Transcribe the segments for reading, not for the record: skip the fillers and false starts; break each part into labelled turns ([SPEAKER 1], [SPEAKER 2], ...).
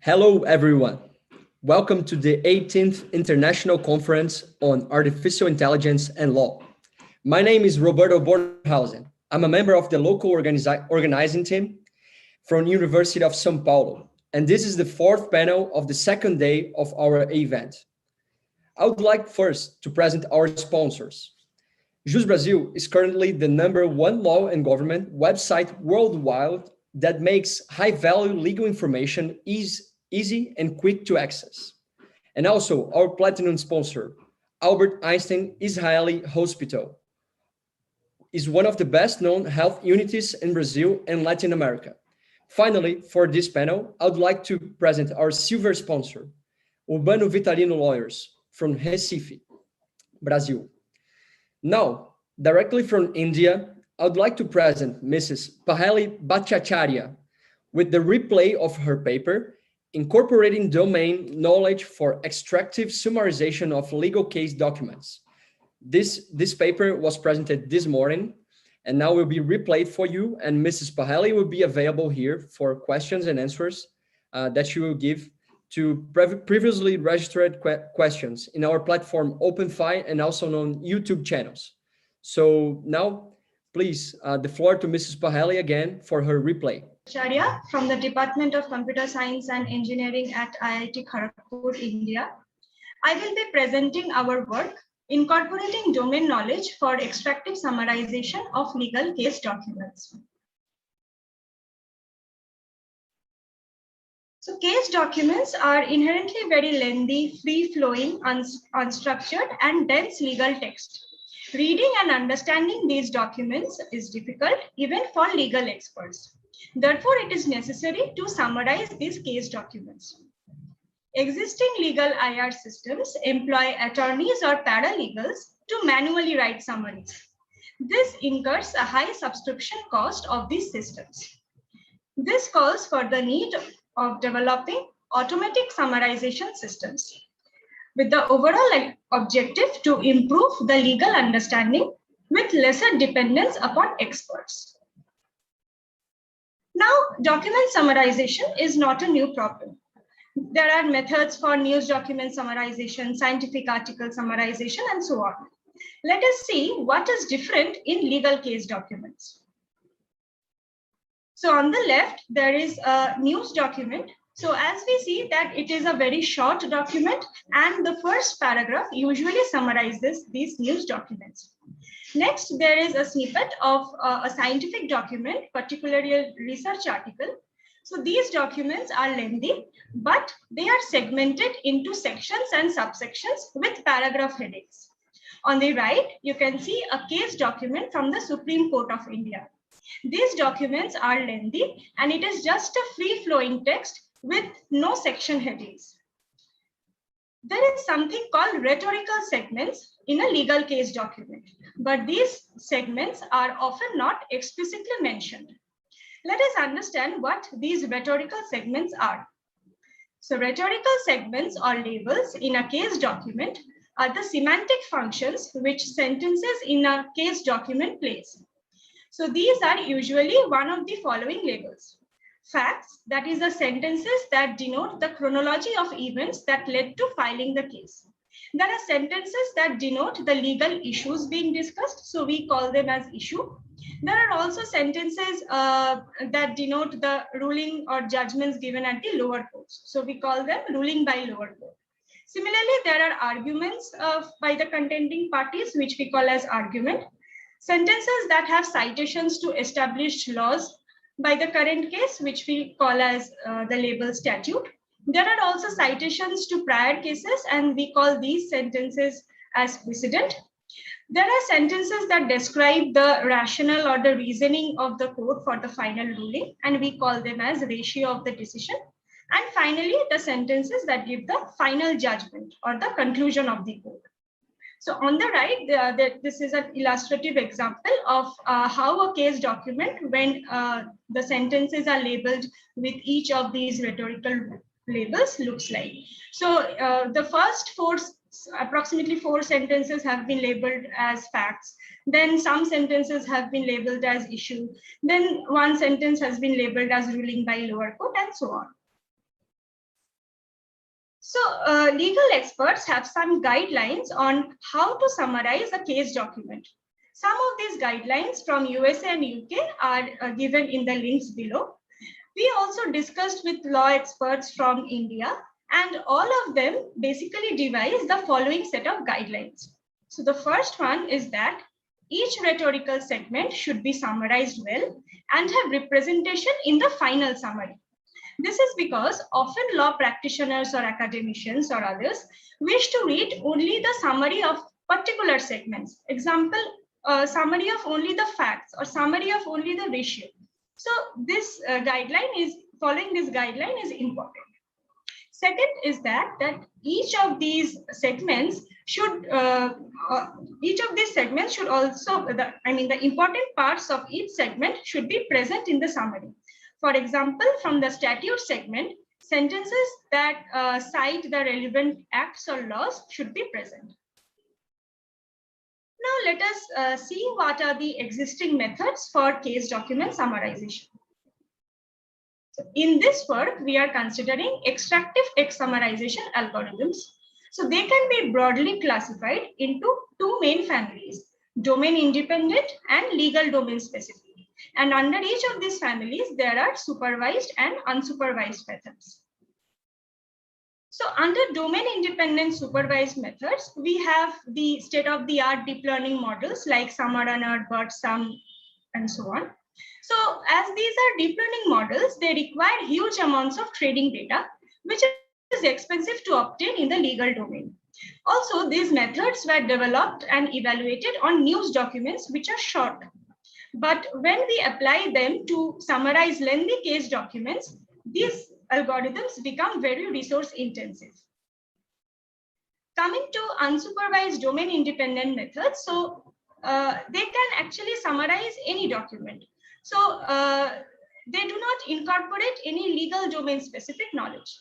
[SPEAKER 1] Hello, everyone. Welcome to the 18th International Conference on Artificial Intelligence and Law. My name is Roberto Bornhausen. I'm a member of the local organizing team from University of São Paulo, and this is the fourth panel of the second day of our event. I would like first to present our sponsors. Jus Brasil is currently the #1 law and government website worldwide that makes high-value legal information easy and quick to access. And also our platinum sponsor, Albert Einstein Israeli Hospital, is one of the best-known health unities in Brazil and Latin America. Finally, for this panel, I would like to present our silver sponsor, Urbano Vitalino Lawyers from Recife, Brazil. Now, directly from India, I would like to present Mrs. Paheli Bhattacharya with the replay of her paper, Incorporating Domain Knowledge for Extractive Summarization of Legal Case Documents. This paper was presented this morning and now will be replayed for you, and Mrs. Paheli will be available here for questions and answers that she will give to previously registered questions in our platform OpenFi and also on YouTube channels. So now, please, the floor to Mrs. Paheli again for her replay.
[SPEAKER 2] Bhattacharya from the Department of Computer Science and Engineering at IIT Kharagpur, India. I will be presenting our work, Incorporating Domain Knowledge for Extractive Summarization of Legal Case Documents. So case documents are inherently very lengthy, free-flowing, unstructured, and dense legal text. Reading and understanding these documents is difficult even for legal experts. Therefore, it is necessary to summarize these case documents. Existing legal IR systems employ attorneys or paralegals to manually write summaries. This incurs a high subscription cost of these systems. This calls for the need of developing automatic summarization systems with the overall objective to improve the legal understanding with lesser dependence upon experts. Now, document summarization is not a new problem. There are methods for news document summarization, scientific article summarization, and so on. Let us see what is different in legal case documents. So on the left, there is a news document. So as we see that it is a very short document, and the first paragraph usually summarizes these news documents. Next, there is a snippet of a scientific document, particularly a research article. So these documents are lengthy, but they are segmented into sections and subsections with paragraph headings. On the right, you can see a case document from the Supreme Court of India. These documents are lengthy, and it is just a free-flowing text with no section headings. There is something called rhetorical segments in a legal case document, but these segments are often not explicitly mentioned. Let us understand what these rhetorical segments are. So rhetorical segments or labels in a case document are the semantic functions which sentences in a case document plays. So these are usually one of the following labels. Facts, that is the sentences that denote the chronology of events that led to filing the case. There are sentences that denote the legal issues being discussed, so we call them as issue. There are also sentences that denote the ruling or judgments given at the lower courts, so we call them ruling by lower court. Similarly, there are arguments by the contending parties, which we call as argument. Sentences that have citations to established laws by the current case, which we call as the label statute. There are also citations to prior cases, and we call these sentences as precedent. There are sentences that describe the rationale or the reasoning of the court for the final ruling, and we call them as ratio of the decision. And finally, the sentences that give the final judgment or the conclusion of the court. So on the right, this is an illustrative example of how a case document, when the sentences are labeled with each of these rhetorical labels, looks like. So the first approximately four sentences have been labeled as facts. Then some sentences have been labeled as issue. Then one sentence has been labeled as ruling by lower court, and so on. So legal experts have some guidelines on how to summarize a case document. Some of these guidelines from USA and UK are given in the links below. We also discussed with law experts from India, and all of them basically devise the following set of guidelines. So the first one is that each rhetorical segment should be summarized well and have representation in the final summary. This is because often law practitioners or academicians or others wish to read only the summary of particular segments. Example, summary of only the facts or summary of only the ratio. So this following this guideline is important. Second is that each of these segments should also, the important parts of each segment should be present in the summary. For example, from the statute segment, sentences that cite the relevant acts or laws should be present. Now let us see what are the existing methods for case document summarization. In this work, we are considering extractive text summarization algorithms. So they can be broadly classified into two main families, domain independent and legal domain specific. And under each of these families, there are supervised and unsupervised methods. So under domain independent supervised methods, we have the state-of-the-art deep learning models like SummaRunner, BERTSum, and so on. So as these are deep learning models, they require huge amounts of training data, which is expensive to obtain in the legal domain. Also, these methods were developed and evaluated on news documents, which are short. But when we apply them to summarize lengthy case documents, these algorithms become very resource intensive. Coming to unsupervised domain independent methods, so they can actually summarize any document. So they do not incorporate any legal domain specific knowledge.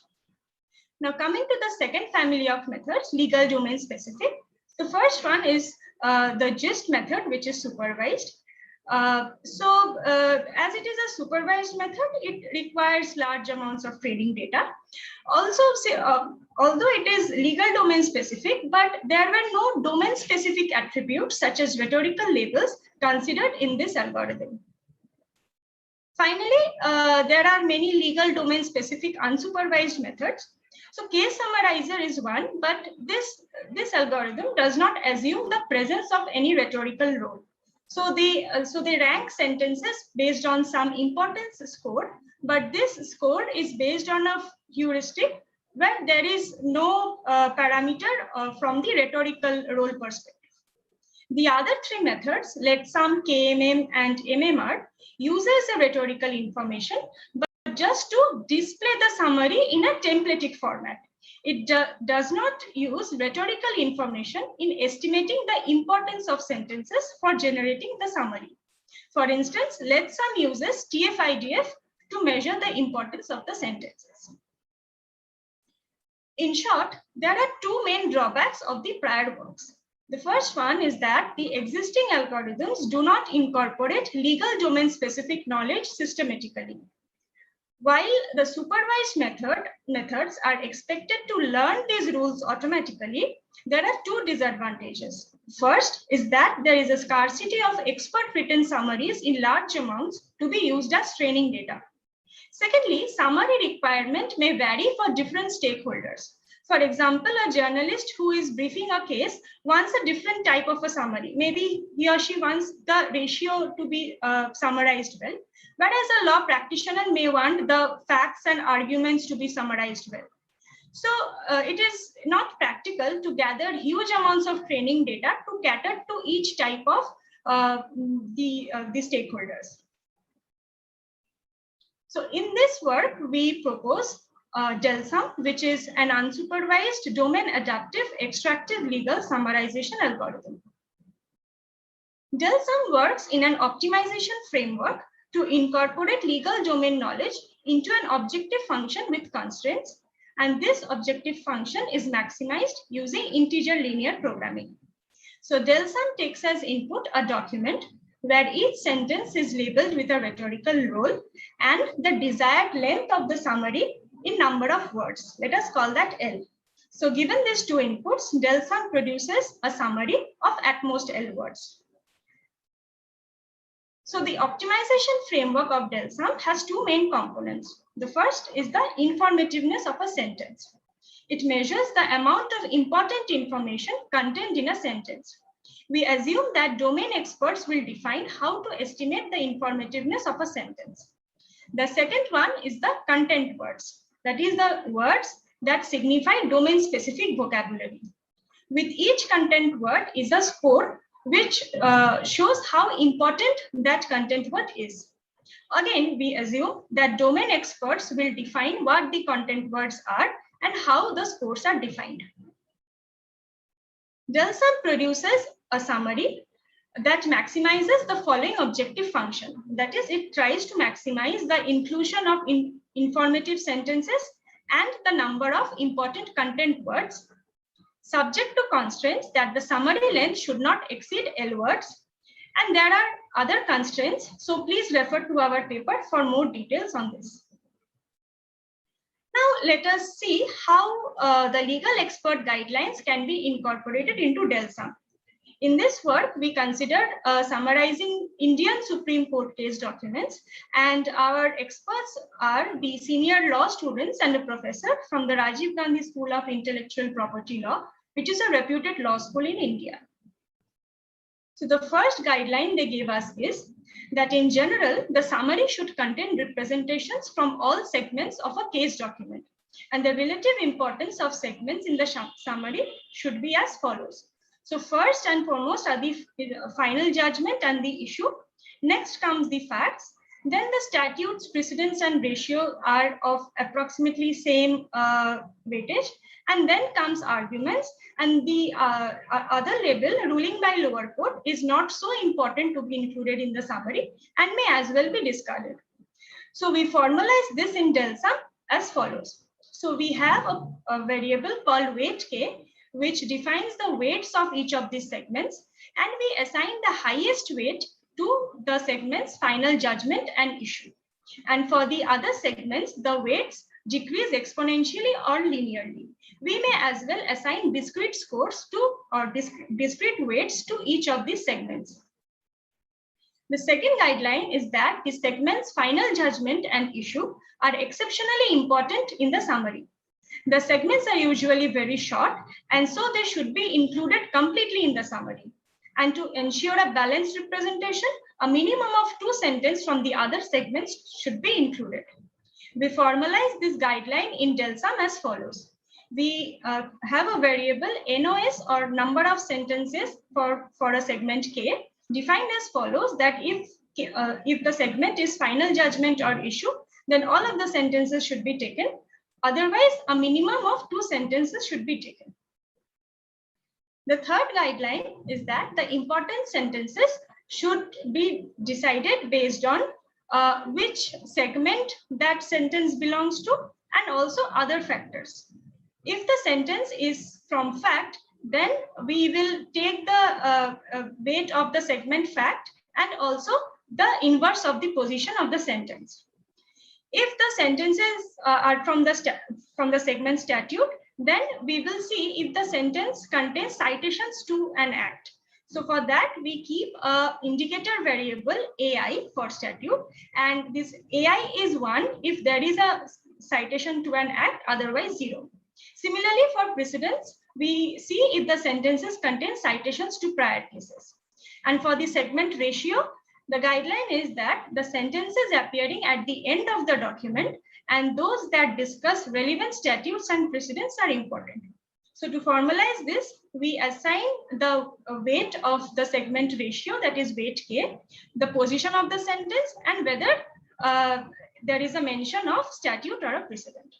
[SPEAKER 2] Now coming to the second family of methods, legal domain specific. The first one is the GIST method, which is supervised. As it is a supervised method, it requires large amounts of training data. Also, although it is legal domain specific, but there were no domain specific attributes such as rhetorical labels considered in this algorithm. Finally, there are many legal domain specific unsupervised methods. So case summarizer is one, but this algorithm does not assume the presence of any rhetorical role. So they rank sentences based on some importance score, but this score is based on a heuristic where there is no parameter from the rhetorical role perspective. The other three methods, LETSUM, KMM, and MMR, uses a rhetorical information, but just to display the summary in a templatic format. It does not use rhetorical information in estimating the importance of sentences for generating the summary. For instance, LETSUM uses TF-IDF to measure the importance of the sentences. In short, there are two main drawbacks of the prior works. The first one is that the existing algorithms do not incorporate legal domain specific knowledge systematically. While the supervised methods are expected to learn these rules automatically, there are two disadvantages. First is that there is a scarcity of expert written summaries in large amounts to be used as training data. Secondly, summary requirement may vary for different stakeholders. For example, a journalist who is briefing a case wants a different type of a summary. Maybe he or she wants the ratio to be summarized well, whereas a law practitioner may want the facts and arguments to be summarized well. So it is not practical to gather huge amounts of training data to cater to each type of the stakeholders. So in this work, we propose DELSUM, which is an unsupervised domain adaptive extractive legal summarization algorithm. DELSUM works in an optimization framework to incorporate legal domain knowledge into an objective function with constraints, and this objective function is maximized using integer linear programming. So DELSUM takes as input a document where each sentence is labeled with a rhetorical role and the desired length of the summary in number of words. Let us call that L. So given these two inputs, del sum produces a summary of at most L words. So the optimization framework of del sum has two main components. The first is the informativeness of a sentence. It measures the amount of important information contained in a sentence. We assume that domain experts will define how to estimate the informativeness of a sentence. The second one is the content words, that is the words that signify domain-specific vocabulary. With each content word is a score which shows how important that content word is. Again, we assume that domain experts will define what the content words are and how the scores are defined. Del sum produces a summary that maximizes the following objective function. That is, it tries to maximize the inclusion of informative sentences and the number of important content words, subject to constraints that the summary length should not exceed L words. And there are other constraints, so please refer to our paper for more details on this. Now let us see how the legal expert guidelines can be incorporated into del sum. In this work, we considered summarizing Indian Supreme Court case documents, and our experts are the senior law students and a professor from the Rajiv Gandhi School of Intellectual Property Law, which is a reputed law school in India. So the first guideline they gave us is that in general, the summary should contain representations from all segments of a case document, and the relative importance of segments in the summary should be as follows. So first and foremost are the final judgment and the issue. Next comes the facts. Then the statutes, precedents, and ratio are of approximately same weightage. And then comes arguments. And the other label, ruling by lower court, is not so important to be included in the summary and may as well be discarded. So we formalize this in del sum as follows. So we have a variable called weight k, which defines the weights of each of these segments, and we assign the highest weight to the segment's final judgment and issue. And for the other segments, the weights decrease exponentially or linearly. We may as well assign discrete scores to or discrete weights to each of these segments. The second guideline is that the segment's final judgment and issue are exceptionally important in the summary. The segments are usually very short, and so they should be included completely in the summary. And to ensure a balanced representation, a minimum of 2 sentences from the other segments should be included. We formalize this guideline in del sum as follows. We have a variable NOS, or number of sentences for a segment K, defined as follows, that if the segment is final judgment or issue, then all of the sentences should be taken. Otherwise, a minimum of 2 sentences should be taken. The third guideline is that the important sentences should be decided based on which segment that sentence belongs to, and also other factors. If the sentence is from fact, then we will take the weight of the segment fact and also the inverse of the position of the sentence. If the sentences are from the segment statute, then we will see if the sentence contains citations to an act. So for that, we keep an indicator variable AI for statute, and this AI is 1 if there is a citation to an act, otherwise 0. Similarly, for precedents, we see if the sentences contain citations to prior cases. And for the segment ratio, the guideline is that the sentences appearing at the end of the document and those that discuss relevant statutes and precedents are important. So to formalize this, we assign the weight of the segment ratio, that is weight K, the position of the sentence, and whether there is a mention of statute or a precedent.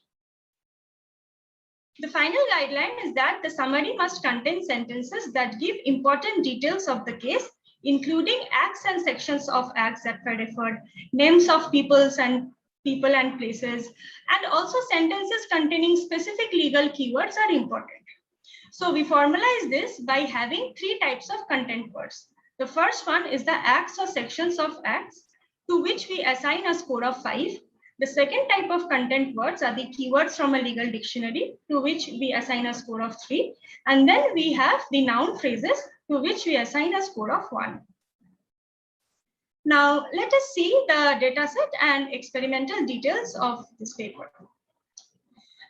[SPEAKER 2] The final guideline is that the summary must contain sentences that give important details of the case, including acts and sections of acts that were referred, names of people and places, and also sentences containing specific legal keywords are important. So we formalize this by having 3 types of content words. The first one is the acts or sections of acts, to which we assign a score of 5. The second type of content words are the keywords from a legal dictionary, to which we assign a score of 3. And then we have the noun phrases, to which we assign a score of 1. Now, let us see the dataset and experimental details of this paper.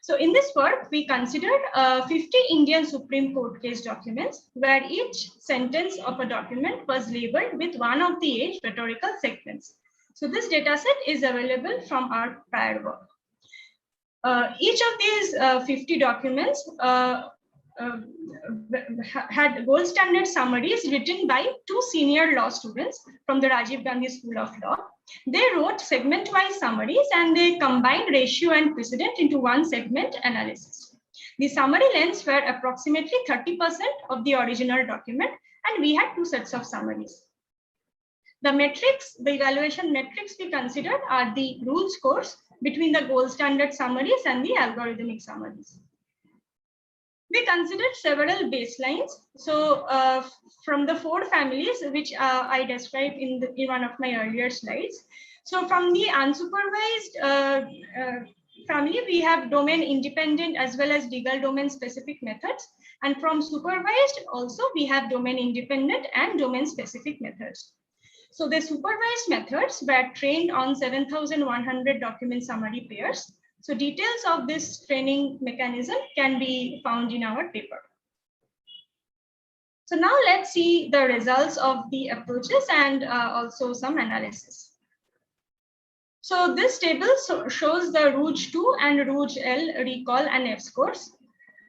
[SPEAKER 2] So in this work, we considered 50 Indian Supreme Court case documents, where each sentence of a document was labeled with one of the 8 rhetorical segments. So this dataset is available from our prior work. Each of these 50 documents had gold standard summaries written by 2 senior law students from the Rajiv Gandhi School of Law. They wrote segment-wise summaries and they combined ratio and precedent into one segment analysis. The summary lengths were approximately 30% of the original document, and we had 2 sets of summaries. The metrics, the evaluation metrics we considered are the rule scores between the gold standard summaries and the algorithmic summaries. We considered several baselines. So from the 4 families, which I described in one of my earlier slides. So from the unsupervised family, we have domain independent as well as legal domain specific methods. And from supervised also, we have domain independent and domain specific methods. So the supervised methods were trained on 7,100 document summary pairs. So details of this training mechanism can be found in our paper. So now let's see the results of the approaches and also some analysis. So this table shows the Rouge 2 and Rouge L recall and F scores.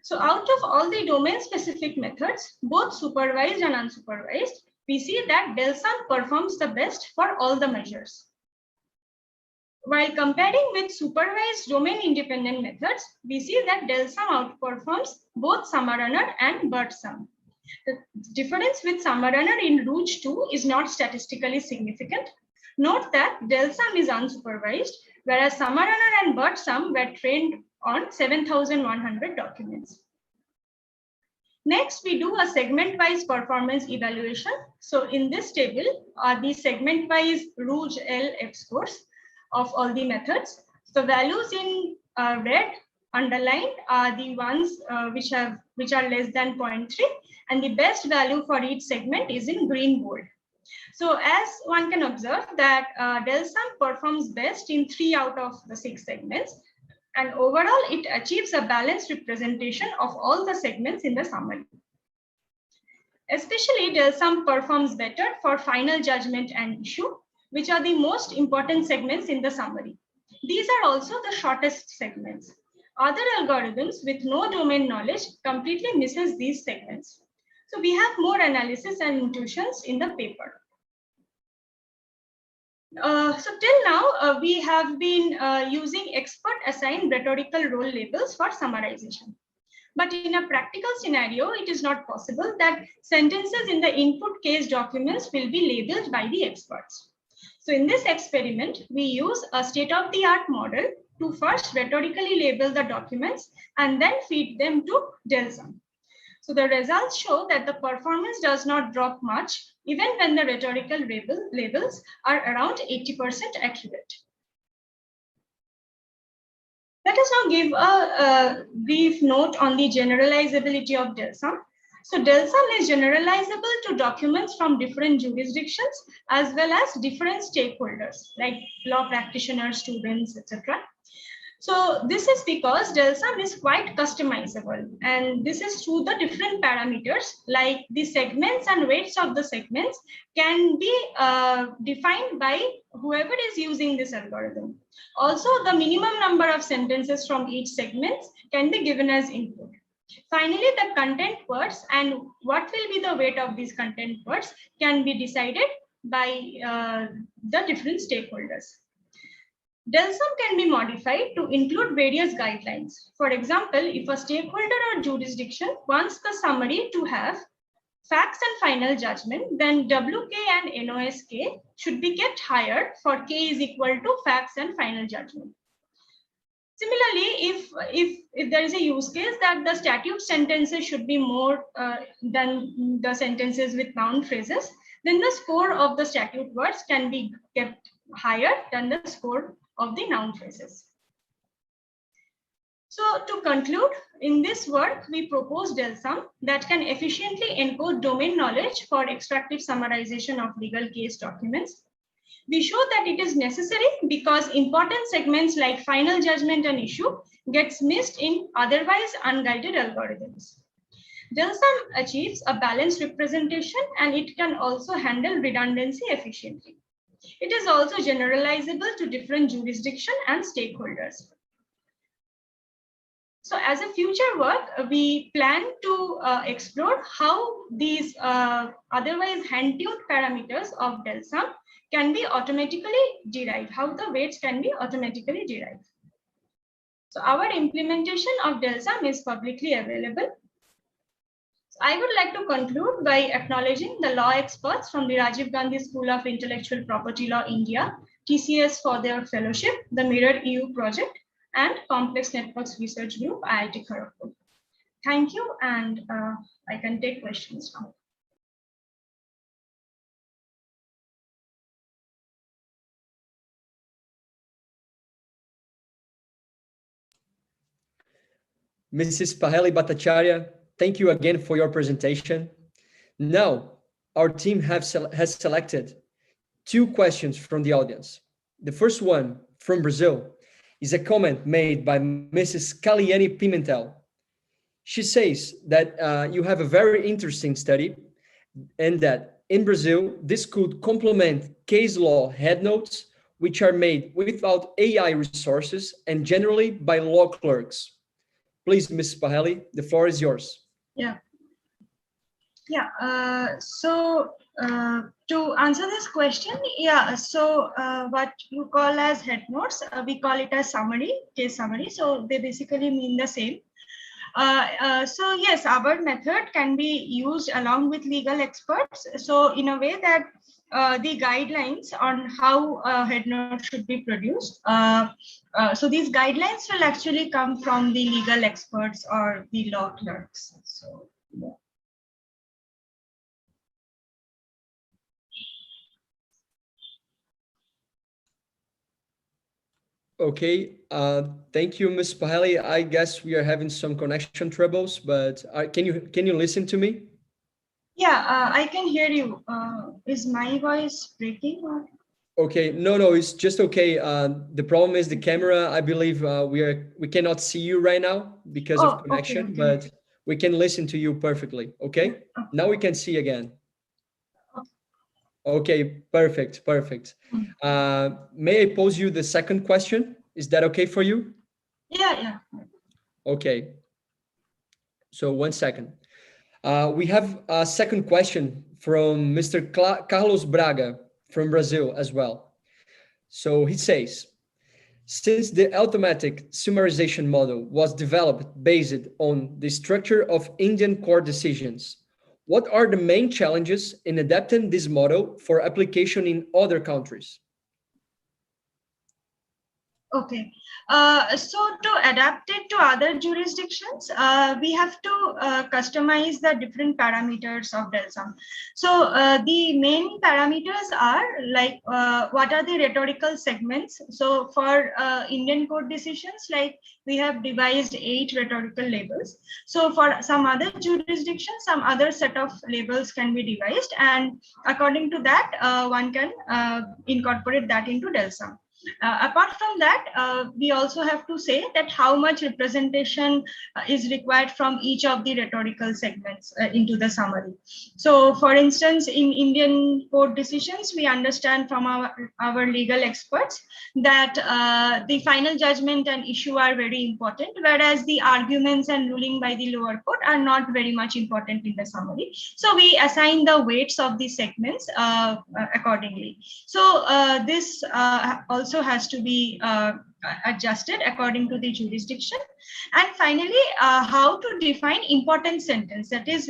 [SPEAKER 2] So out of all the domain specific methods, both supervised and unsupervised, we see that DELSUM performs the best for all the measures. While comparing with supervised domain independent methods, we see that DELSUM outperforms both SummaRunner and BERTSUM. The difference with SummaRunner in Rouge 2 is not statistically significant. Note that DELSUM is unsupervised, whereas SummaRunner and BERTSUM were trained on 7,100 documents. Next, we do a segment-wise performance evaluation. So in this table are the segment-wise Rouge L F scores of all the methods. The values in red underlined are the ones which are less than 0.3, and the best value for each segment is in green bold. So as one can observe that DELSUM performs best in 3 out of the 6 segments. And overall, it achieves a balanced representation of all the segments in the summary. Especially, DELSUM performs better for final judgment and issue, which are the most important segments in the summary. These are also the shortest segments. Other algorithms with no domain knowledge completely misses these segments. So we have more analysis and intuitions in the paper. So till now, we have been using expert-assigned rhetorical role labels for summarization. But in a practical scenario, it is not possible that sentences in the input case documents will be labeled by the experts. So in this experiment, we use a state-of-the-art model to first rhetorically label the documents and then feed them to DELSUM. So the results show that the performance does not drop much, even when the rhetorical labels are around 80% accurate. Let us now give a brief note on the generalizability of DELSUM. So DELSUM is generalizable to documents from different jurisdictions as well as different stakeholders like law practitioners, students, etc. So this is because DELSUM is quite customizable, and this is through the different parameters like the segments and weights of the segments can be defined by whoever is using this algorithm. Also, the minimum number of sentences from each segment can be given as input. Finally, the content words and what will be the weight of these content words can be decided by the different stakeholders. DELSUM can be modified to include various guidelines. For example, if a stakeholder or jurisdiction wants the summary to have facts and final judgment, then WK and NOSK should be kept higher for K is equal to facts and final judgment. Similarly, if there is a use case that the statute sentences should be more than the sentences with noun phrases, then the score of the statute words can be kept higher than the score of the noun phrases. So to conclude, in this work, we propose DELSUM that can efficiently encode domain knowledge for extractive summarization of legal case documents. We show that it is necessary because important segments like final judgment and issue gets missed in otherwise unguided algorithms. DELSUM achieves a balanced representation and it can also handle redundancy efficiently. It is also generalizable to different jurisdictions and stakeholders. So as a future work, we plan to explore how these otherwise hand-tuned parameters of DELSUM can be automatically derived, how the weights can be automatically derived. So our implementation of DELSUM is publicly available. I would like to conclude by acknowledging the law experts from the Rajiv Gandhi School of Intellectual Property Law, India, TCS for their fellowship, the Mirror EU project, and Complex Networks Research Group, IIT Kharagpur. Thank you, and I can take questions now.
[SPEAKER 1] Mrs. Paheli Bhattacharya, thank you again for your presentation. Now, our team has selected 2 questions from the audience. The first one from Brazil is a comment made by Mrs. Kaliani Pimentel. She says that you have a very interesting study and that in Brazil, this could complement case law headnotes, which are made without AI resources and generally by law clerks. Please, Ms. Paheli, the floor is yours.
[SPEAKER 2] Yeah. To answer this question, what you call as head notes, we call it as summary, case summary. So they basically mean the same. So yes, our method can be used along with legal experts. So in a way that the guidelines on how a head note should be produced. So these guidelines will actually come from the legal experts or the law clerks. So, yeah.
[SPEAKER 1] Okay, thank you, Ms. Paheli. I guess we are having some connection troubles, but can you listen to me?
[SPEAKER 2] Yeah, I can hear you. Is my voice breaking? Or?
[SPEAKER 1] Okay, no, it's just okay. The problem is the camera. I believe we cannot see you right now because of connection,
[SPEAKER 2] okay.
[SPEAKER 1] but we can listen to you perfectly. Okay, now we can see again. Okay, perfect. May I pose you the second question? Is that okay for you?
[SPEAKER 2] Yeah.
[SPEAKER 1] Okay. So 1 second. We have a second question from Mr. Carlos Braga from Brazil as well. So he says, since the automatic summarization model was developed based on the structure of Indian court decisions, what are the main challenges in adapting this model for application in other countries?
[SPEAKER 2] Okay, so to adapt it to other jurisdictions, we have to customize the different parameters of DELSUM. So the main parameters are like what are the rhetorical segments. So for Indian court decisions, like we have devised 8 rhetorical labels. So for some other jurisdictions, some other set of labels can be devised, and according to that, one can incorporate that into DELSUM. Apart from that, we also have to say that how much representation is required from each of the rhetorical segments into the summary. So for instance, in Indian court decisions, we understand from our legal experts that the final judgment and issue are very important, whereas the arguments and ruling by the lower court are not very much important in the summary. So we assign the weights of the segments accordingly. So this also has to be adjusted according to the jurisdiction. And finally, how to define important sentence, that is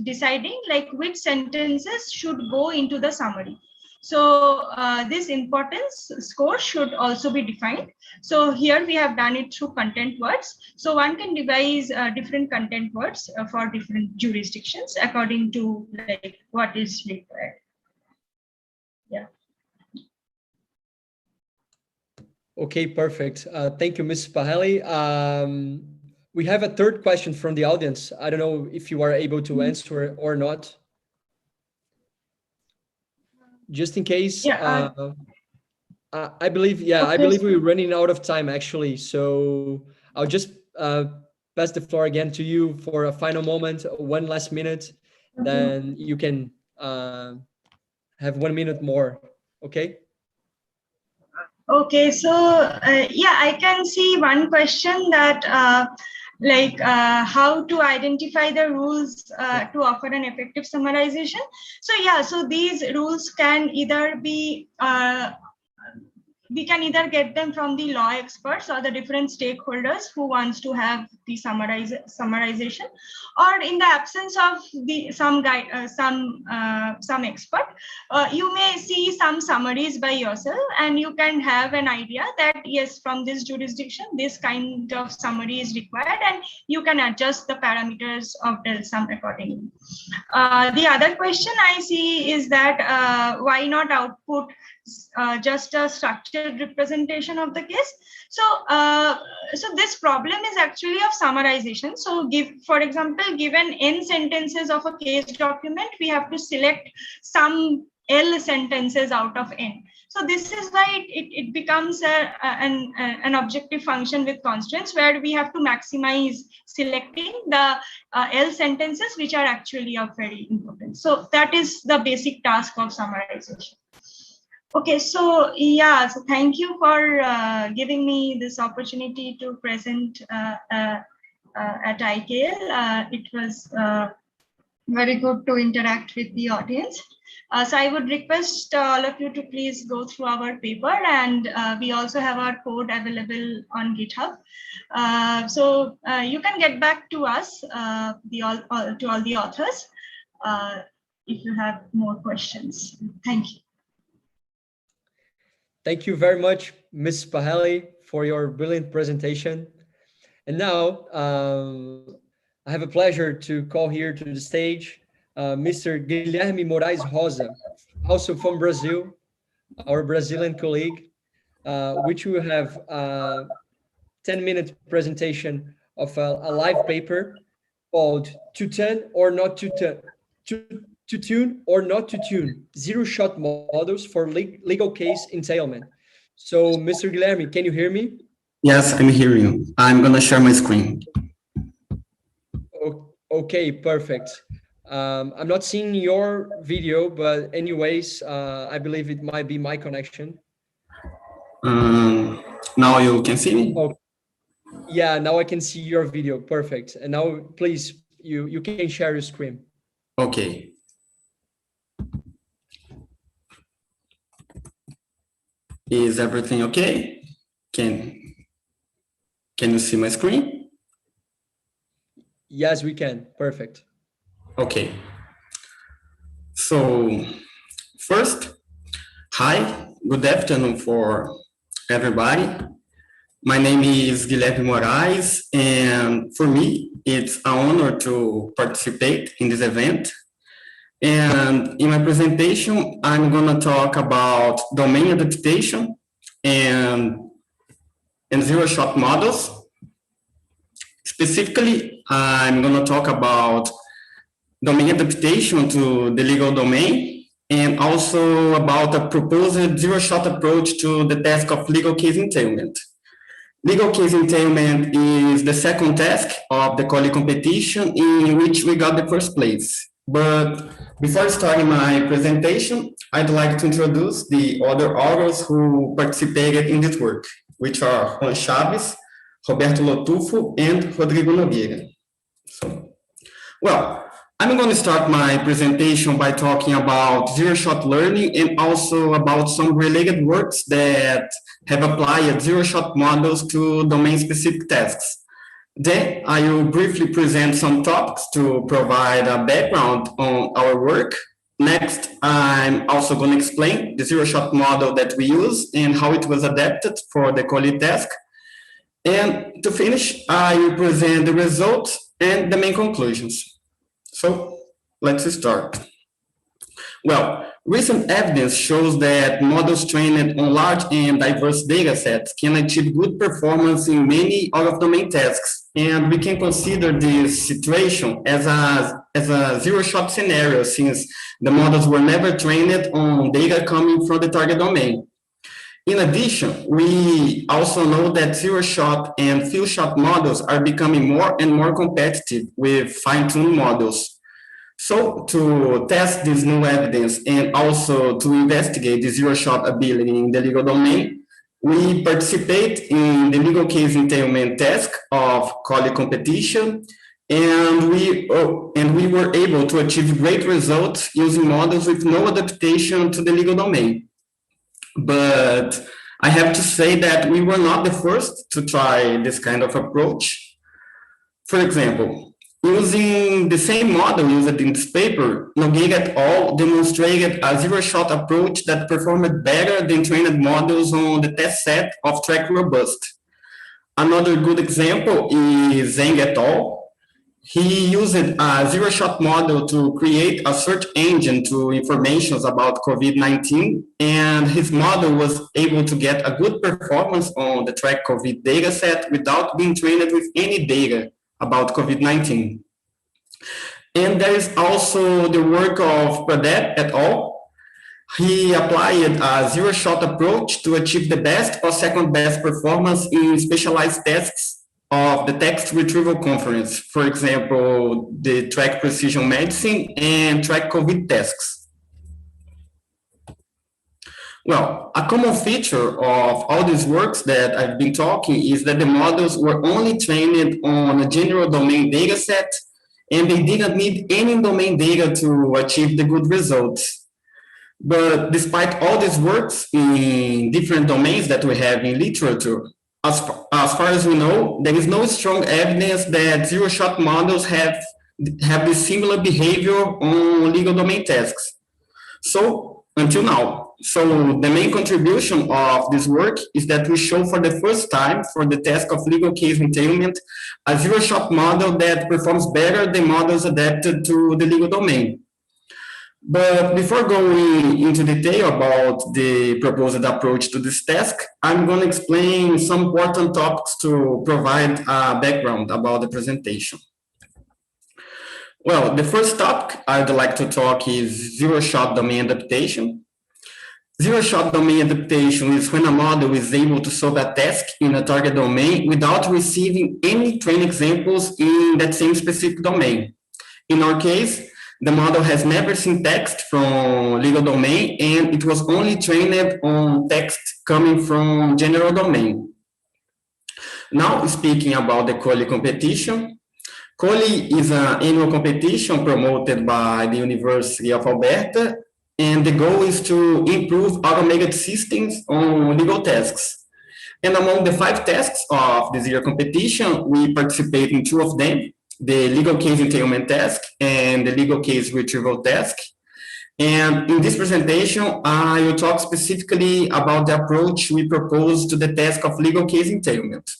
[SPEAKER 2] deciding like which sentences should go into the summary. So this importance score should also be defined. So here we have done it through content words. So one can devise different content words for different jurisdictions according to like what is required. Yeah.
[SPEAKER 1] Okay, perfect. Thank you, Ms. Paheli. We have a third question from the audience. I don't know if you are able to answer or not. Just in case,
[SPEAKER 2] Yeah.
[SPEAKER 1] I believe, yeah, I
[SPEAKER 2] Okay.
[SPEAKER 1] believe we're running out of time actually. So I'll just pass the floor again to you for a final moment, one last minute, then you can have 1 minute more. Okay.
[SPEAKER 2] Okay, so yeah, I can see one question that how to identify the rules to offer an effective summarization. So yeah, so these rules can either be we can either get them from the law experts or the different stakeholders who wants to have the summarization, or in the absence of the some expert, you may see some summaries by yourself, and you can have an idea that yes, from this jurisdiction this kind of summary is required, and you can adjust the parameters of the sum accordingly. The other question I see is that why not output just a structured representation of the case? So, so this problem is actually of summarization. So, for example, given n sentences of a case document, we have to select some L sentences out of n. So this is why it becomes an objective function with constraints, where we have to maximize selecting the L sentences which are actually of very importance. So that is the basic task of summarization. Okay, so yeah, so thank you for giving me this opportunity to present at ICAIL. It was very good to interact with the audience. So I would request all of you to please go through our paper, and we also have our code available on GitHub. So you can get back to us, to all the authors, if you have more questions. Thank you.
[SPEAKER 1] Thank you very much, Ms. Paheli, for your brilliant presentation. And now I have a pleasure to call here to the stage Mr. Guilherme Moraes Rosa, also from Brazil, our Brazilian colleague, which will have a 10-minute presentation of a live paper called To Turn or Not to Turn, to Tune or Not to Tune, Zero-Shot Models for Legal Case Entailment. So, Mr. Guilherme, can you hear me?
[SPEAKER 3] Yes, I'm hearing you. I'm going to share my screen.
[SPEAKER 1] Okay, perfect. I'm not seeing your video, but anyways, I believe it might be my connection.
[SPEAKER 3] Now you can see me?
[SPEAKER 1] Oh, yeah, now I can see your video. Perfect. And now, please, you can share your screen.
[SPEAKER 3] Okay. Is everything okay? Can you see my screen?
[SPEAKER 1] Yes, we can. Perfect.
[SPEAKER 3] Okay. So first, hi, good afternoon for everybody. My name is Guilherme Moraes, and for me, it's an honor to participate in this event. And in my presentation, I'm going to talk about domain adaptation and zero-shot models. Specifically, I'm going to talk about domain adaptation to the legal domain, and also about a proposed zero-shot approach to the task of legal case entailment. Legal case entailment is the second task of the quality competition in which we got the first place. But before starting my presentation, I'd like to introduce the other authors who participated in this work, which are Juan Chaves, Roberto Lotufo, and Rodrigo Nogueira. So, well, I'm going to start my presentation by talking about zero-shot learning and also about some related works that have applied zero-shot models to domain-specific tasks. Then I will briefly present some topics to provide a background on our work. Next, I'm also going to explain the zero-shot model that we use and how it was adapted for the quality task. And to finish, I will present the results and the main conclusions. So let's start. Well, Recent evidence shows that models trained on large and diverse data sets can achieve good performance in many out-of-domain tasks. And we can consider this situation as a zero-shot scenario, since the models were never trained on data coming from the target domain. In addition, we also know that zero-shot and few-shot models are becoming more and more competitive with fine-tuned models. So to test this new evidence and also to investigate the zero-shot ability in the legal domain, we participate in the legal case entailment task of colleague competition, and we were able to achieve great results using models with no adaptation to the legal domain. But I have to say that we were not the first to try this kind of approach. For example, using the same model used in this paper, Nogueira et al. Demonstrated a zero-shot approach that performed better than trained models on the test set of Track Robust. Another good example is Zhang et al. He used a zero-shot model to create a search engine to information about COVID-19, and his model was able to get a good performance on the Track COVID dataset without being trained with any data about COVID-19. And there is also the work of Pradeep et al. He applied a zero-shot approach to achieve the best or second best performance in specialized tasks of the text retrieval conference, for example, the Track Precision Medicine and Track COVID tasks. Well, a common feature of all these works that I've been talking is that the models were only trained on a general domain data set, and they didn't need any domain data to achieve the good results. But despite all these works in different domains that we have in literature, as far as we know, there is no strong evidence that zero-shot models have this similar behavior on legal domain tasks. So, until now. So, the main contribution of this work is that we show for the first time for the task of legal case entailment a zero-shot model that performs better than models adapted to the legal domain. But before going into detail about the proposed approach to this task, I'm going to explain some important topics to provide a background about the presentation. Well, the first topic I'd like to talk is zero-shot domain adaptation. Zero-shot domain adaptation is when a model is able to solve a task in a target domain without receiving any trained examples in that same specific domain. In our case, the model has never seen text from legal domain, and it was only trained on text coming from general domain. Now, speaking about the COLI competition. COLI is an annual competition promoted by the University of Alberta, and the goal is to improve automated systems on legal tasks. And among the 5 tasks of this year competition, we participate in 2 of them, the legal case entailment task and the legal case retrieval task. And in this presentation, I will talk specifically about the approach we propose to the task of legal case entailment.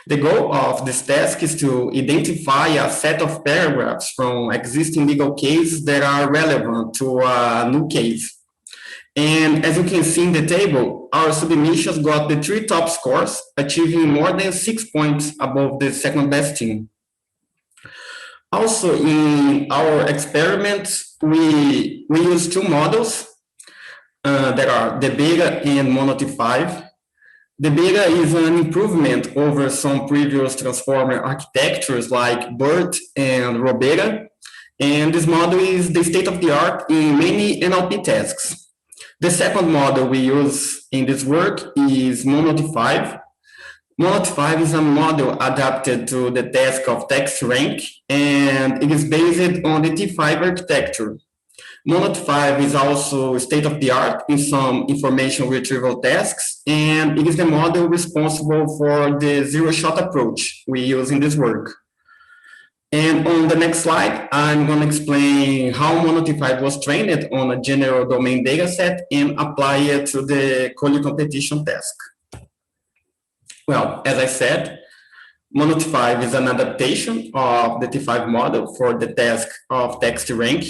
[SPEAKER 3] The goal of this task is to identify a set of paragraphs from existing legal cases that are relevant to a new case. And as you can see in the table, our submissions got the 3 top scores, achieving more than 6 points above the second best team. Also, in our experiments, we use 2 models that are the Beta and Mono-T5. The Beta is an improvement over some previous transformer architectures like BERT and RoBeta, and this model is the state-of-the-art in many NLP tasks. The second model we use in this work is Mono-T5. Mono-T5 is a model adapted to the task of text rank, and it is based on the T5 architecture. Mono-T5 is also state-of-the-art in some information retrieval tasks, and it is the model responsible for the zero-shot approach we use in this work. And on the next slide, I'm going to explain how Mono-T5 was trained on a general domain dataset and apply it to the COLI competition task. Well, as I said, Mono-T5 is an adaptation of the T5 model for the task of text rank.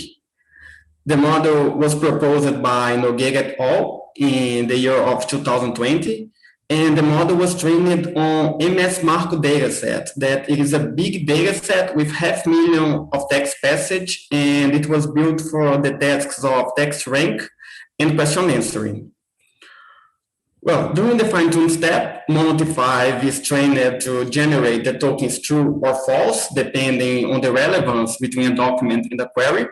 [SPEAKER 3] The model was proposed by Nogueira et al. In the year of 2020, and the model was trained on MS Marco dataset. That it is a big dataset with 500,000 of text passage, and it was built for the tasks of text rank and question answering. Well, during the fine-tune step, Monody 5 is trained to generate the tokens true or false, depending on the relevance between a document and a query.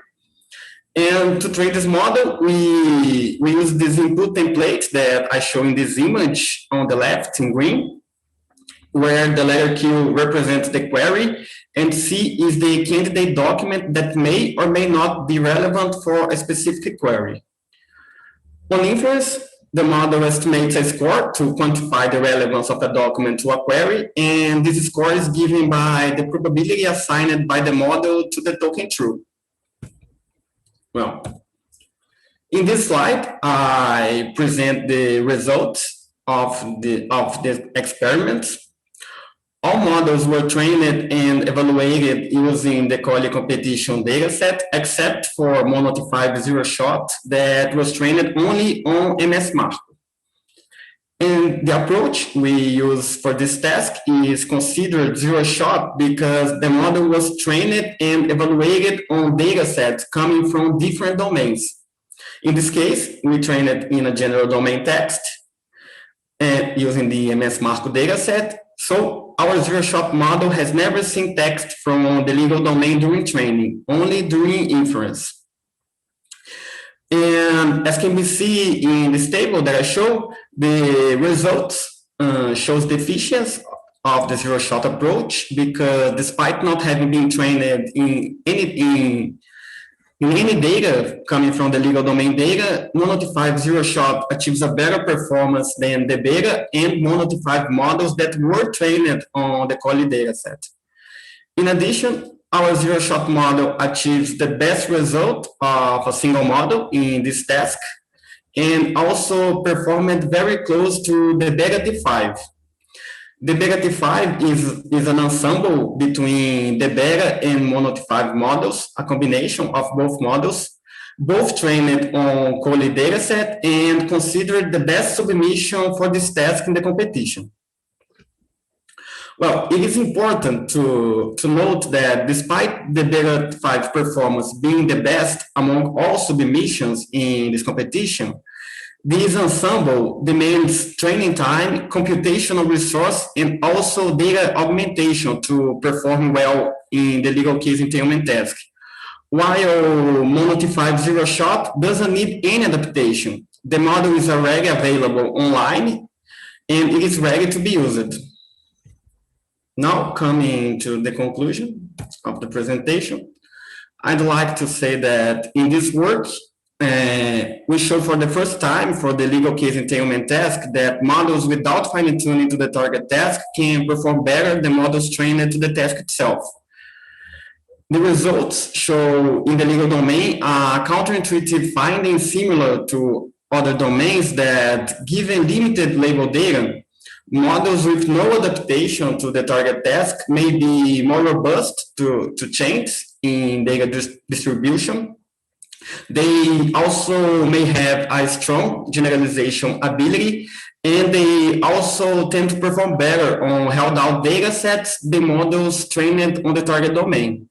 [SPEAKER 3] And to train this model, we use this input template that I show in this image on the left in green, where the letter Q represents the query, and C is the candidate document that may or may not be relevant for a specific query. On inference, the model estimates a score to quantify the relevance of a document to a query, and this score is given by the probability assigned by the model to the token true. Well, in this slide, I present the results of the experiment. All models were trained and evaluated using the COIL competition dataset, except for Monody 5 zero shot that was trained only on MS Marco. And the approach we use for this task is considered zero shot because the model was trained and evaluated on datasets coming from different domains. In this case, we trained it in a general domain text and using the MS Marco dataset. So our zero shot model has never seen text from the legal domain during training, only during inference. And as can be seen in this table that I show, the results shows the efficiency of the zero shot approach, because despite not having been trained in any data coming from the legal domain data, Monody 5 zero shot achieves a better performance than the beta and Monody 5 models that were trained on the COIL dataset. In addition, our zero shot model achieves the best result of a single model in this task, and also performed very close to the beta T5. The beta T5 is an ensemble between the beta and Monody 5 models, a combination of both models, both trained on COIL dataset and considered the best submission for this task in the competition. Well, it is important to note that despite the beta 5 performance being the best among all submissions in this competition, this ensemble demands training time, computational resource, and also data augmentation to perform well in the legal case entailment task. While Monody 5 zero shot doesn't need any adaptation. The model is already available online, and it is ready to be used. Now, coming to the conclusion of the presentation, I'd like to say that in this work, we show for the first time for the legal case entailment task that models without fine-tuning to the target task can perform better than models trained to the task itself. The results show in the legal domain a counterintuitive finding similar to other domains that, given limited label data, models with no adaptation to the target task may be more robust to change in data distribution. They also may have a strong generalization ability, and they also tend to perform better on held out data sets than models trained on the target domain.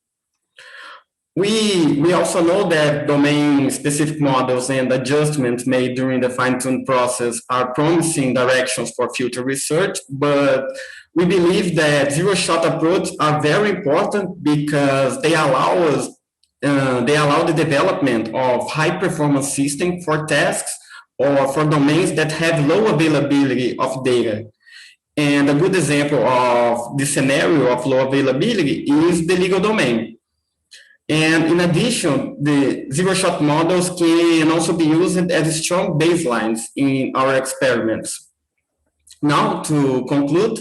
[SPEAKER 3] We also know that domain-specific models and adjustments made during the fine-tune process are promising directions for future research, but we believe that zero-shot approaches are very important because they allow the development of high-performance systems for tasks or for domains that have low availability of data. And a good example of this scenario of low availability is the legal domain. And in addition, the zero-shot models can also be used as strong baselines in our experiments. Now, to conclude,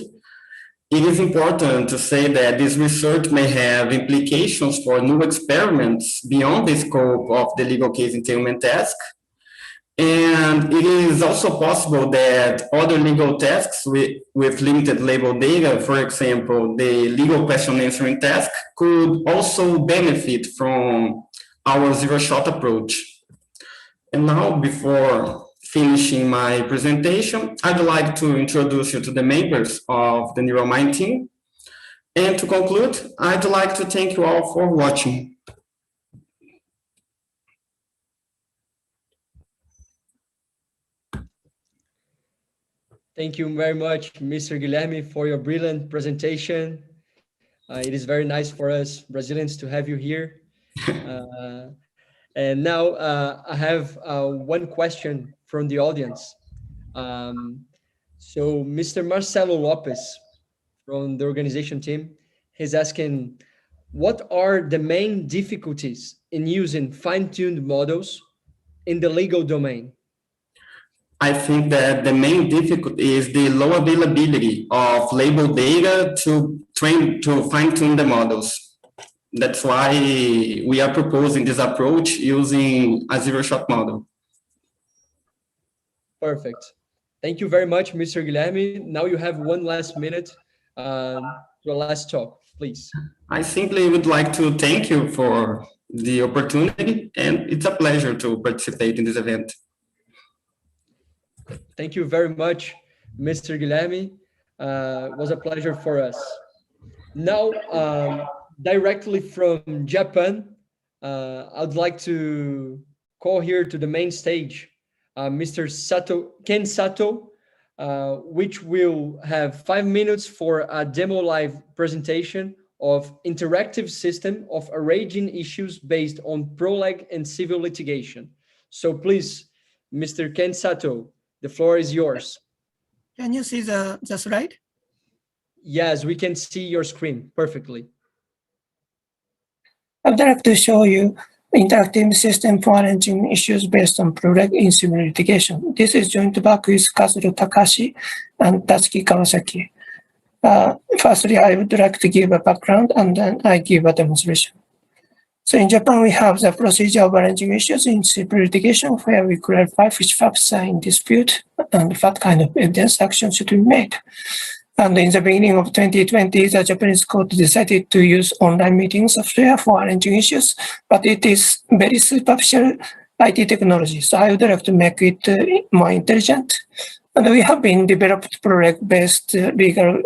[SPEAKER 3] it is important to say that this research may have implications for new experiments beyond the scope of the legal case entailment task. And it is also possible that other legal tasks with limited label data, for example, the legal question answering task, could also benefit from our zero-shot approach. And now, before finishing my presentation, I'd like to introduce you to the members of the NeuroMind team. And to conclude, I'd like to thank you all for watching.
[SPEAKER 1] Thank you very much, Mr. Guilherme, for your brilliant presentation. It is very nice for us Brazilians to have you here. And now I have one question from the audience. So Mr. Marcelo Lopez from the organization team, he's asking, what are the main difficulties in using fine-tuned models in the legal domain?
[SPEAKER 3] I think that the main difficulty is the low availability of label data to fine-tune the models. That's why we are proposing this approach using a zero-shot model.
[SPEAKER 1] Perfect. Thank you very much, Mr. Guilherme. Now you have one last minute for last talk, please.
[SPEAKER 3] I simply would like to thank you for the opportunity, and it's a pleasure to participate in this event.
[SPEAKER 1] Thank you very much, Mr. Guilherme. It was a pleasure for us. Now, directly from Japan, I'd like to call here to the main stage, Mr. Ken Sato, which will have 5 minutes for a demo live presentation of interactive system of arranging issues based on proleg and civil litigation. So please, Mr. Ken Sato, the floor is yours.
[SPEAKER 4] Can you see the slide?
[SPEAKER 1] Yes, we can see your screen perfectly.
[SPEAKER 4] I'd like to show you interactive system for arranging issues based on proleg in civil litigation. This is joint work with Kazuo Takashi and Tatsuki Kawasaki. Firstly, I would like to give a background and then I give a demonstration. So in Japan, we have the procedure of arranging issues in civil litigation where we clarify which facts are in dispute and what kind of evidence action should be made. And in the beginning of 2020, the Japanese court decided to use online meeting software for arranging issues, but it is very superficial IT technology. So I would like to make it more intelligent. And we have been developed proleg-based legal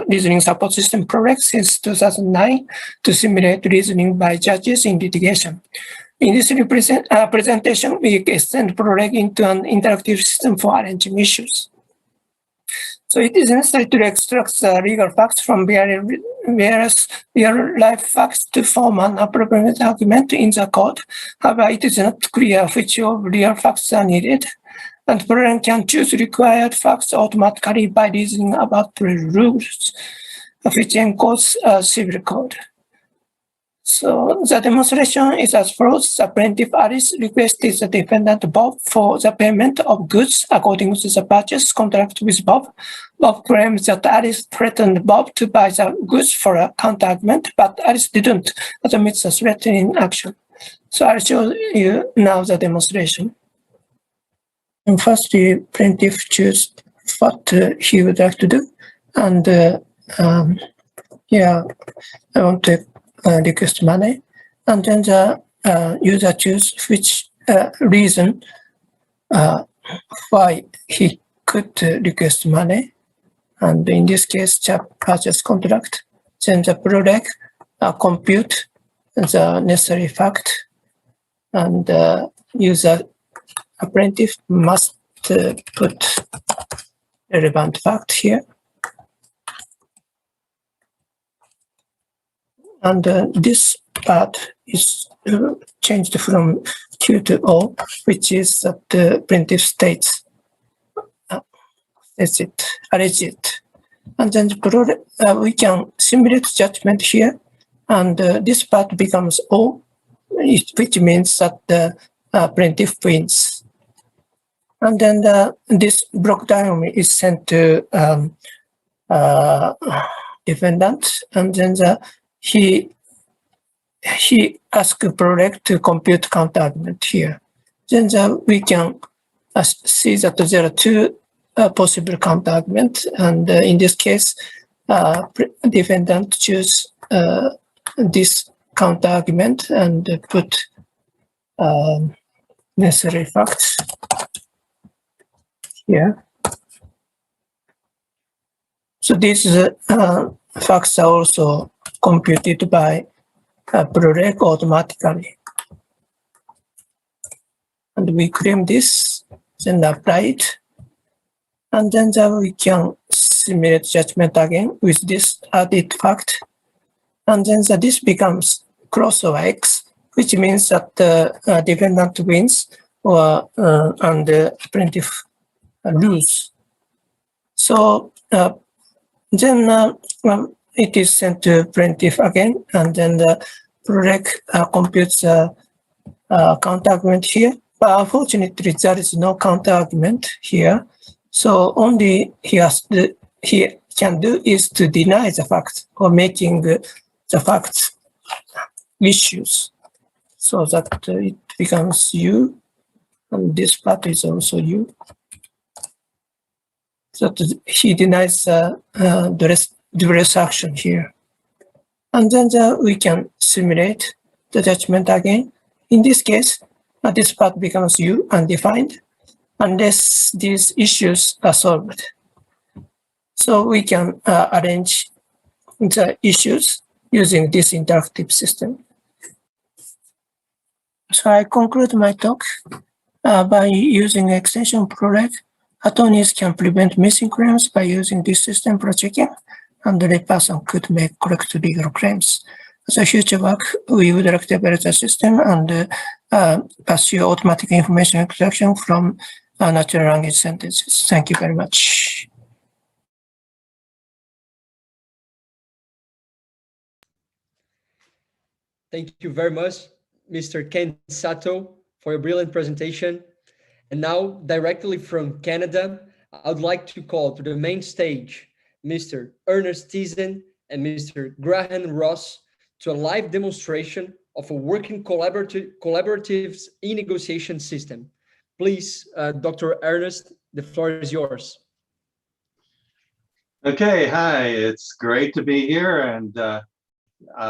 [SPEAKER 4] reasoning support system proleg since 2009 to simulate reasoning by judges in litigation. In this presentation, we extend proleg into an interactive system for arranging issues. So it is necessary to extract the legal facts from various real-life facts to form an appropriate argument in the court. However, it is not clear which of real facts are needed, and the program can choose required facts automatically by reasoning about rules, which encodes a civil code. So the demonstration is as follows. The plaintiff Alice requested the defendant Bob for the payment of goods according to the purchase contract with Bob. Bob claims that Alice threatened Bob to buy the goods for a counter-argument, but Alice didn't admit the threatening action. So I'll show you now the demonstration. And first, the plaintiff chooses what he would like to do. And here, I want to request money. And then the user chooses which reason why he could request money. And in this case, the purchase contract. Then the proleg compute the necessary fact. And user plaintiff must put relevant fact here. And this part is changed from Q to O, which is that the plaintiff states it, alleges it. And then we can simulate judgment here, and this part becomes O, which means that the plaintiff wins. And then this block diagram is sent to defendant, and then he asks proleg to compute counter-argument here. Then we can see that there are two possible counter-arguments, and in this case, defendant choose this counter-argument and put necessary facts here. So these facts are also computed by ProRec automatically. And we claim this, then apply it. And then we can simulate judgment again with this added fact. And then this becomes crossover X, which means that the defendant wins or and the plaintiff lose. So then it is sent to plaintiff again, and then the ProRec computes counter argument here. But unfortunately, there is no counter argument here. So only he can do is to deny the fact or making the facts issues, so that it becomes U, and this part is also U. So he denies the duress action here. And then we can simulate the judgment again. In this case, this part becomes U undefined unless these issues are solved. So we can arrange the issues using this interactive system. So I conclude my talk by using extension ProRec. Attorneys can prevent missing claims by using this system for checking, and the layperson could make correct legal claims. As a future work, we would like to develop the system and pursue automatic information extraction from natural language sentences. Thank you very much.
[SPEAKER 1] Thank you very much, Mr. Ken Sato, for your brilliant presentation. And now, directly from Canada, I would like to call to the main stage Mr. Ernest Thiessen and Mr. Graham Ross to a live demonstration of a working collaborative e-negotiation system. Please, Dr. Ernest, the floor is yours.
[SPEAKER 5] Okay, hi, it's great to be here, and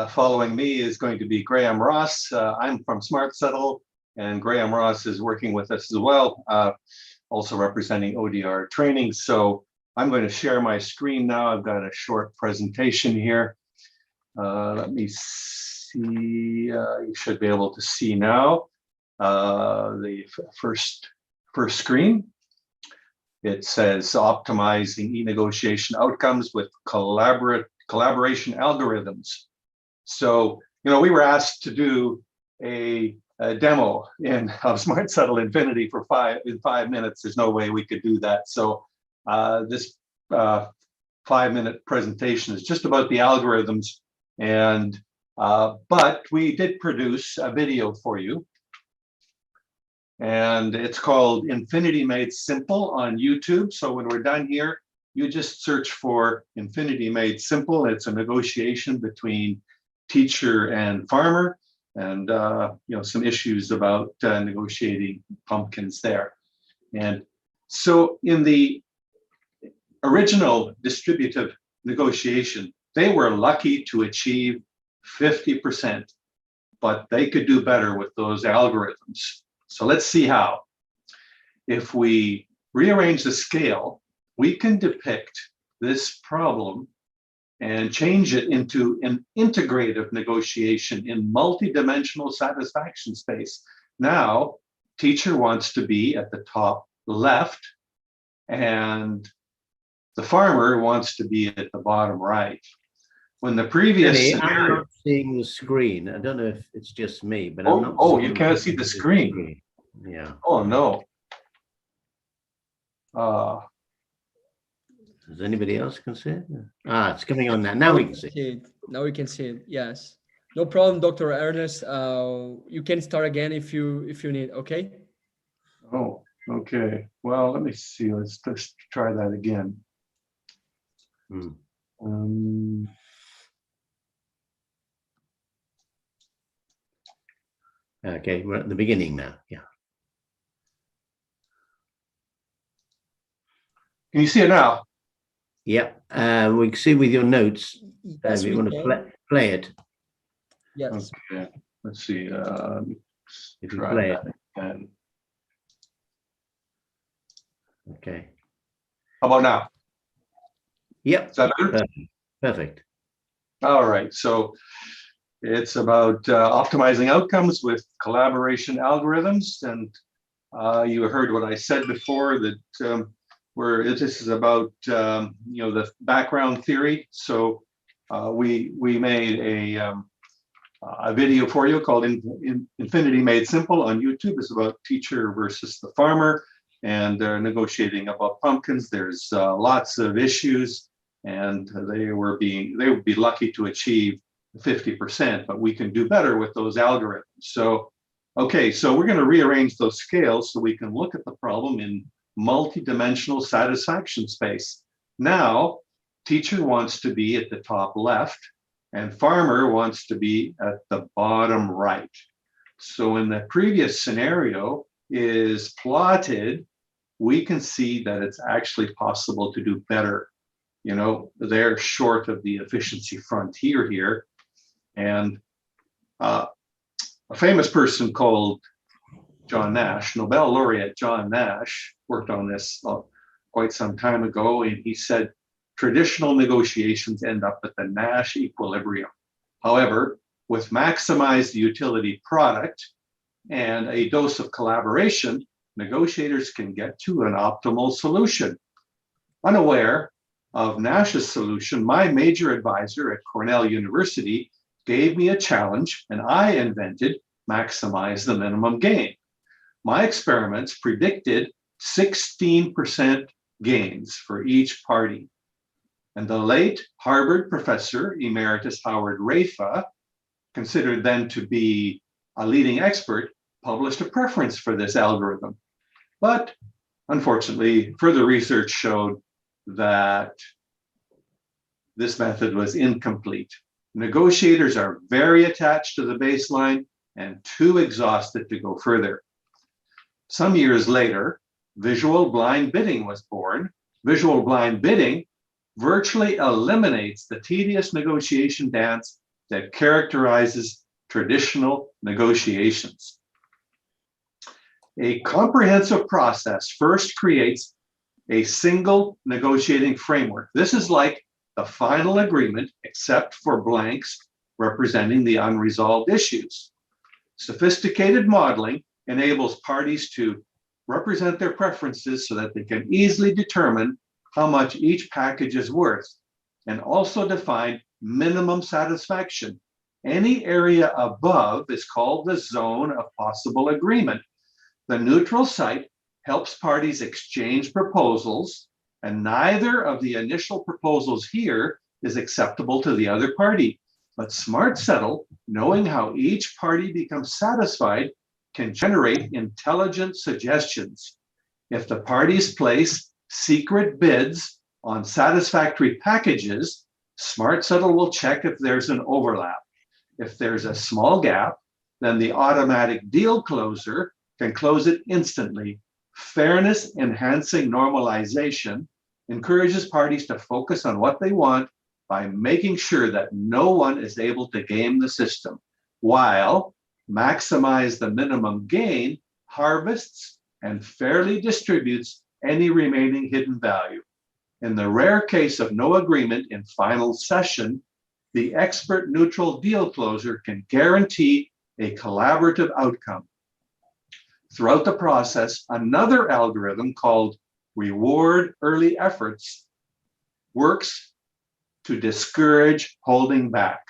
[SPEAKER 5] following me is going to be Graham Ross. I'm from Smart Settle, and Graham Ross is working with us as well, also representing ODR training. So I'm going to share my screen now. I've got a short presentation here. Let me see, you should be able to see now the first screen. It says optimizing e-negotiation outcomes with collaboration algorithms. So, we were asked to do a demo of Smart Settle Infinity in 5 minutes. There's no way we could do that. So this 5-minute presentation is just about the algorithms, and but we did produce a video for you, and it's called Infinity Made Simple on YouTube. So when we're done here, you just search for Infinity Made Simple. It's a negotiation between teacher and farmer, and some issues about negotiating pumpkins there. And so in the original distributive negotiation, they were lucky to achieve 50%, but they could do better with those algorithms. So let's see how. If we rearrange the scale, we can depict this problem and change it into an integrative negotiation in multi-dimensional satisfaction space. Now, teacher wants to be at the top left, and the farmer wants to be at the bottom right. When the previous scenario,
[SPEAKER 6] I'm not seeing the screen. I don't know if it's just me, but
[SPEAKER 5] oh,
[SPEAKER 6] I'm not.
[SPEAKER 5] Oh, you can't see the screen.
[SPEAKER 6] Yeah.
[SPEAKER 5] Oh no.
[SPEAKER 6] Does anybody else can see it? Ah, it's coming on now. Now we can see
[SPEAKER 1] it. Now we can see it. Yes. No problem, Dr. Ernest. You can start again if you need. Okay.
[SPEAKER 5] Oh, okay. Well, let me see. Let's just try that again.
[SPEAKER 6] Okay, we're at the beginning now. Yeah.
[SPEAKER 5] Can you see it now?
[SPEAKER 6] Yep. We can see with your notes.
[SPEAKER 1] Yes,
[SPEAKER 6] If you want to play it.
[SPEAKER 1] Yes.
[SPEAKER 5] Okay. Let's see.
[SPEAKER 6] if you
[SPEAKER 5] Try
[SPEAKER 6] play it.
[SPEAKER 5] that again.
[SPEAKER 6] Okay.
[SPEAKER 5] How about now?
[SPEAKER 6] Yep.
[SPEAKER 5] Is that better?
[SPEAKER 6] Perfect. Perfect.
[SPEAKER 5] All right. So it's about optimizing outcomes with collaboration algorithms. And you heard what I said before, that this is about the background theory. So we made a video for you called Infinity Made Simple on YouTube. It's about teacher versus the farmer, and they're negotiating about pumpkins. There's lots of issues, and they would be lucky to achieve 50%, but we can do better with those algorithms. So, okay, so we're going to rearrange those scales so we can look at the problem in multidimensional satisfaction space. Now, teacher wants to be at the top left, and farmer wants to be at the bottom right. So in the previous scenario is plotted, we can see that it's actually possible to do better. They're short of the efficiency frontier here. And a famous person called John Nash, Nobel laureate John Nash, worked on this quite some time ago, and he said, traditional negotiations end up at the Nash equilibrium. However, with maximized utility product and a dose of collaboration, negotiators can get to an optimal solution. Unaware of Nash's solution, my major advisor at Cornell University gave me a challenge, and I invented maximize the minimum gain. My experiments predicted 16% gains for each party. And the late Harvard professor, Emeritus Howard Rafa, considered then to be a leading expert, published a preference for this algorithm. But unfortunately, further research showed that this method was incomplete. Negotiators are very attached to the baseline and too exhausted to go further. Some years later, visual blind bidding was born. Visual blind bidding virtually eliminates the tedious negotiation dance that characterizes traditional negotiations. A comprehensive process first creates a single negotiating framework. This is like the final agreement, except for blanks representing the unresolved issues. Sophisticated modeling enables parties to represent their preferences so that they can easily determine how much each package is worth, and also define minimum satisfaction. Any area above is called the zone of possible agreement. The neutral site helps parties exchange proposals, and neither of the initial proposals here is acceptable to the other party. But Smart Settle, knowing how each party becomes satisfied, can generate intelligent suggestions. If the parties place secret bids on satisfactory packages, Smart Settle will check if there's an overlap. If there's a small gap, then the automatic deal closer can close it instantly. Fairness enhancing normalization encourages parties to focus on what they want by making sure that no one is able to game the system, while maximize the minimum gain harvests and fairly distributes any remaining hidden value. In the rare case of no agreement in final session, the expert neutral deal closer can guarantee a collaborative outcome. Throughout the process, another algorithm called Reward Early Efforts works to discourage holding back.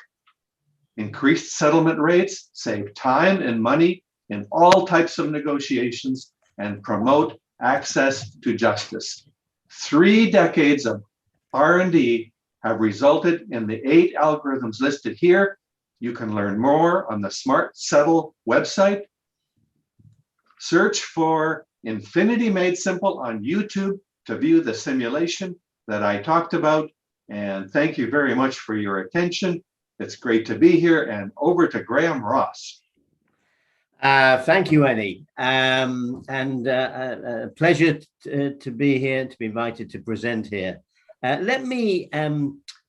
[SPEAKER 5] Increased settlement rates save time and money in all types of negotiations and promote access to justice. 3 decades of R&D have resulted in the 8 algorithms listed here. You can learn more on the Smart Settle website. Search for Infinity Made Simple on YouTube to view the simulation that I talked about. And thank you very much for your attention. It's great to be here, and over to Graham Ross.
[SPEAKER 6] Thank you, Annie. A pleasure to be here, to be invited to present here. Let me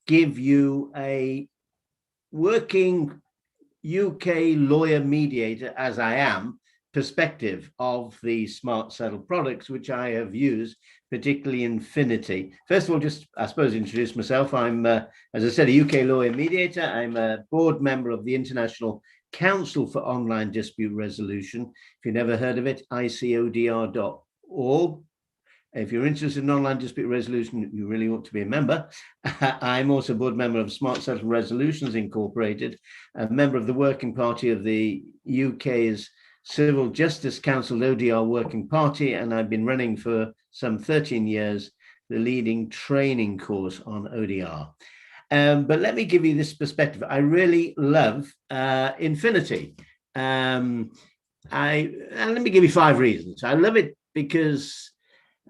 [SPEAKER 6] give you a working UK lawyer mediator, as I am, perspective of the smart settle products, which I have used, particularly Infinity. First of all, just, I suppose, introduce myself. I'm, as I said, a UK lawyer mediator. I'm a board member of the International Council for Online Dispute Resolution. If you've never heard of it, ICAODR.org. If you're interested in online dispute resolution, you really ought to be a member. I'm also a board member of Smart Settle Resolutions Incorporated, a member of the Working Party of the UK's Civil Justice Council ODR Working Party, and I've been running for some 13 years the leading training course on ODR. But let me give you this perspective. I really love Infinity. And let me give you 5 reasons. I love it because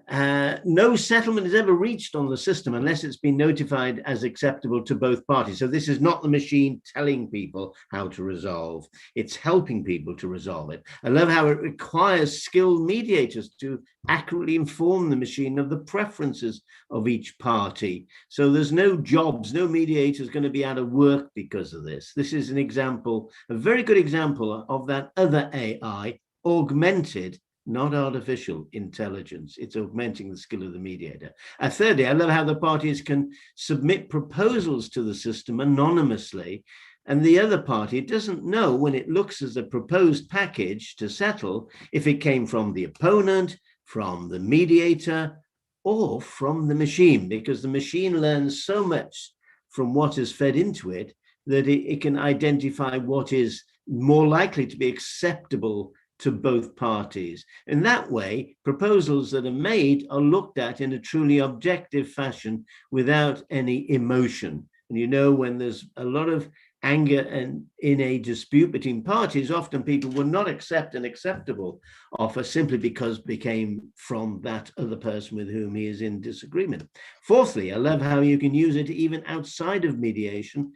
[SPEAKER 6] no settlement is ever reached on the system unless it's been notified as acceptable to both parties. So this is not the machine telling people how to resolve. It's helping people to resolve it. I love how it requires skilled mediators to accurately inform the machine of the preferences of each party. So there's no jobs, no mediator is going to be out of work because of this. This is an example, a very good example of that other AI, augmented, not artificial intelligence. It's augmenting the skill of the mediator. Thirdly, I love how the parties can submit proposals to the system anonymously, and the other party doesn't know when it looks as a proposed package to settle if it came from the opponent, from the mediator, or from the machine, because the machine learns so much from what is fed into it that it can identify what is more likely to be acceptable to both parties. In that way, proposals that are made are looked at in a truly objective fashion without any emotion. And you know, when there's a lot of anger and in a dispute between parties, often people will not accept an acceptable offer simply because it came from that other person with whom he is in disagreement. Fourthly, I love how you can use it even outside of mediation,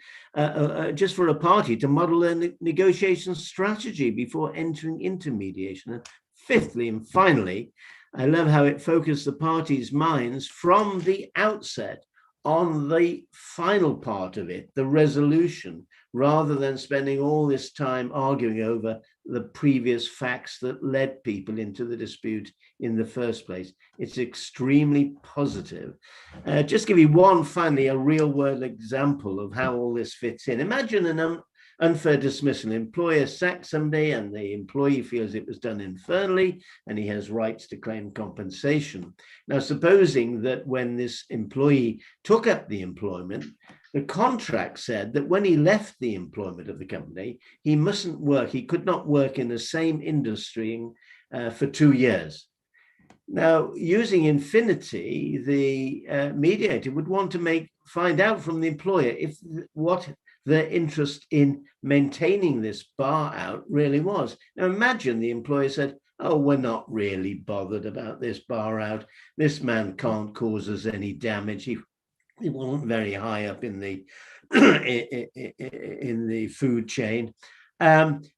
[SPEAKER 6] just for a party to model a negotiation strategy before entering into mediation. And fifthly, and finally, I love how it focused the parties' minds from the outset on the final part of it, the resolution, rather than spending all this time arguing over the previous facts that led people into the dispute in the first place. It's extremely positive. Just give you one, finally, a real world example of how all this fits in. Imagine an unfair dismissal. An employer sacks somebody and the employee feels it was done infernally and he has rights to claim compensation. Now, supposing that when this employee took up the employment, the contract said that when he left the employment of the company, he mustn't work, he could not work in the same industry for 2 years. Now, using Infinity, the mediator would want to find out from the employer what their interest in maintaining this bar out really was. Now, imagine the employer said, oh, we're not really bothered about this bar out. This man can't cause us any damage. He wasn't very high up in the in the food chain.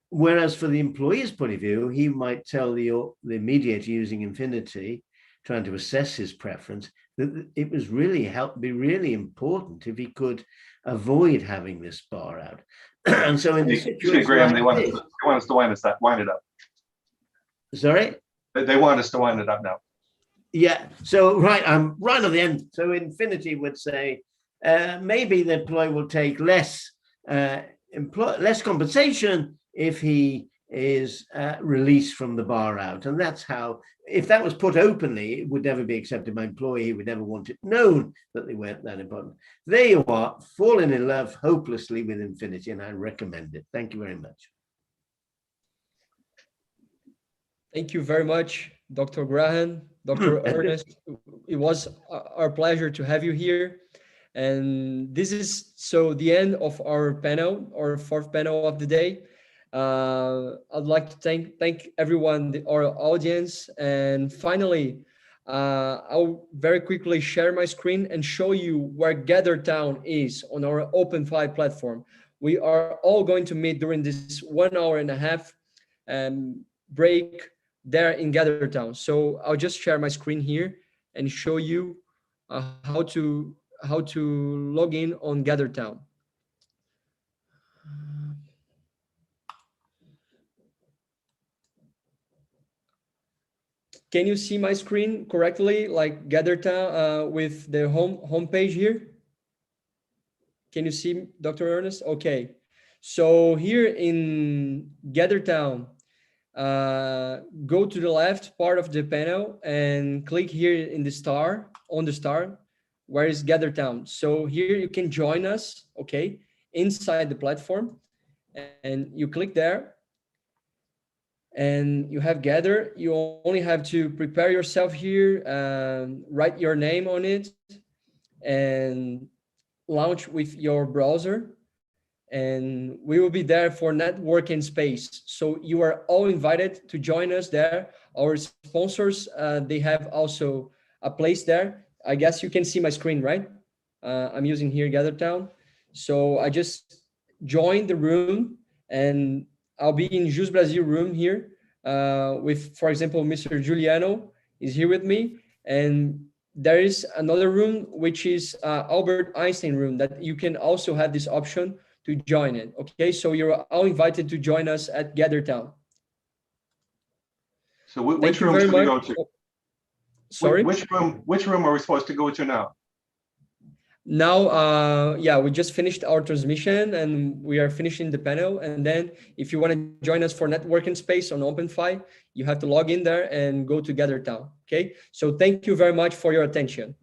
[SPEAKER 6] Whereas for the employer's point of view, he might tell the mediator using Infinity, trying to assess his preference, that it was really be really important if he could avoid having this bar out. And so in the situation,
[SPEAKER 5] Graham,
[SPEAKER 6] like
[SPEAKER 5] they want us to wind it up.
[SPEAKER 6] Sorry?
[SPEAKER 5] They want us to wind it up now.
[SPEAKER 6] Yeah, so right, I'm right on the end. So Infinity would say, maybe the employee will take less compensation if he is released from the bar out. And that's how, if that was put openly, it would never be accepted by employee. He would never want it known that they weren't that important. There you are, falling in love hopelessly with Infinity, and I recommend it. Thank you very much.
[SPEAKER 1] Thank you very much, Dr. Graham, Dr. Ernest. It was our pleasure to have you here. And this is so the end of our panel, our fourth panel of the day. I'd like to thank everyone, our audience. And finally, I'll very quickly share my screen and show you where GatherTown is on our OpenFi platform. We are all going to meet during this 1 hour and a half break there in GatherTown. So I'll just share my screen here and show you how to log in on GatherTown. Can you see my screen correctly, like GatherTown with the home page here? Can you see, Dr. Ernest? Okay. So here in GatherTown, go to the left part of the panel and click here in the star, on the star, where is GatherTown. So here you can join us, okay, inside the platform, and you click there and you have Gather. You only have to prepare yourself here, write your name on it, and launch with your browser. And we will be there for networking space. So you are all invited to join us there. Our sponsors, they have also a place there. I guess you can see my screen, right? I'm using here GatherTown. So I just joined the room and I'll be in Jus Brasil room here with, for example, Mr. Giuliano is here with me. And there is another room, which is Albert Einstein room, that you can also have this option to join it. Okay, so you're all invited to join us at GatherTown.
[SPEAKER 5] So which room should we go to?
[SPEAKER 1] Sorry?
[SPEAKER 5] Which room are we supposed to go to now?
[SPEAKER 1] Now, yeah, we just finished our transmission and we are finishing the panel. And then if you want to join us for networking space on OpenFi, you have to log in there and go to GatherTown. Okay, so thank you very much for your attention.